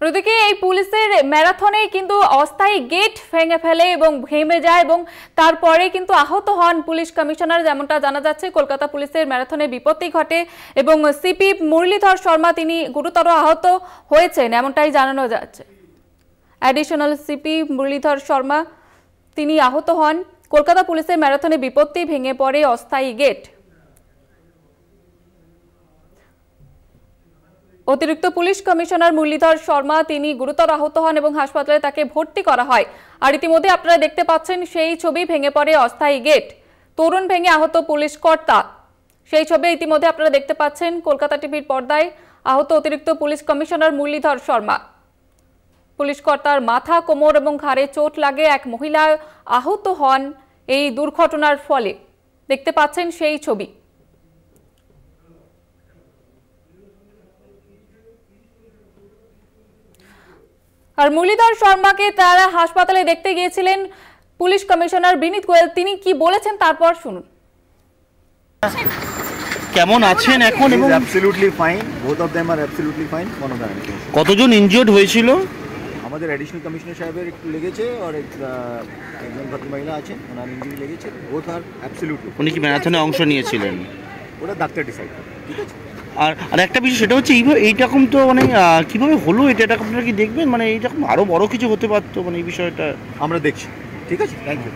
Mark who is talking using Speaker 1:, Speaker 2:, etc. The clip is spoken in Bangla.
Speaker 1: ওদিকে এই পুলিশের ম্যারাথনে কিন্তু অস্থায়ী গেট ভেঙে ফেলে এবং ভেঙে যায় এবং তারপরে কিন্তু আহত হন পুলিশ কমিশনার। যেমনটা জানা যাচ্ছে, কলকাতা পুলিশের ম্যারাথনে বিপত্তি ঘটে এবং সিপি মুরলীধর শর্মা তিনি গুরুতর আহত হয়েছেন, এমনটাই জানানো যাচ্ছে। অ্যাডিশনাল সিপি মুরলীধর শর্মা তিনি আহত হন। কলকাতা পুলিশের ম্যারাথনে বিপত্তি, ভেঙে পড়ে অস্থায়ী গেট। অতিরিক্ত পুলিশ কমিশনার মুরলীধর শর্মা তিনি গুরুতর আহত হন এবং হাসপাতালে তাকে ভর্তি করা হয়। আর ইতিমধ্যে আপনারা দেখতে পাচ্ছেন সেই ছবি, ভেঙে পড়ে অস্থায়ী গেট, তরুণ ভেঙে আহত পুলিশ কর্তা, সেই ছবি ইতিমধ্যে আপনারা দেখতে পাচ্ছেন কলকাতা টিভির পর্দায়। আহত অতিরিক্ত police commissioner Muralidhar Sharma. Police কর্তার মাথা, কোমর এবং ঘাড়ে চোট লাগে। এক মহিলা আহত হন এই দুর্ঘটনার ফলে, দেখতে পাচ্ছেন সেই ছবি। আর মুরলীধর শর্মাকে তারা হাসপাতালে দেখতে গিয়েছিলেন পুলিশ কমিশনার বিনীত গোয়েল, তিনি কি বলেছেন তারপর শুনুন।
Speaker 2: কেমন আছেন এখন? এবং
Speaker 3: absolutely fine, both of them আর অ্যাবসলিউটলি ফাইন। কোনো কারণ নেই।
Speaker 2: কতজন ইনজিওর্ড হয়েছিল?
Speaker 3: আমাদের অ্যাডিশনাল কমিশনার সাহেবের একটু লেগেছে আর একজন ভদ্র মহিলা আছেন, ওনার ইনজুরি লেগেছে। বোথ আর অ্যাবসলিউটলি।
Speaker 2: উনি কি ম্যারাথনে অংশ নিয়েছিলেন?
Speaker 3: ওটা ডাক্তার ডিসাইড করে, ঠিক আছে।
Speaker 2: আর একটা বিষয় সেটা হচ্ছে এইরকম তো মানে কিভাবে হলো এটা আপনারা কি দেখবেন? মানে এইরকম আরো বড় কিছু হতে পারতো, মানে এই বিষয়টা
Speaker 3: আমরা দেখছি। ঠিক আছে, থ্যাংক ইউ।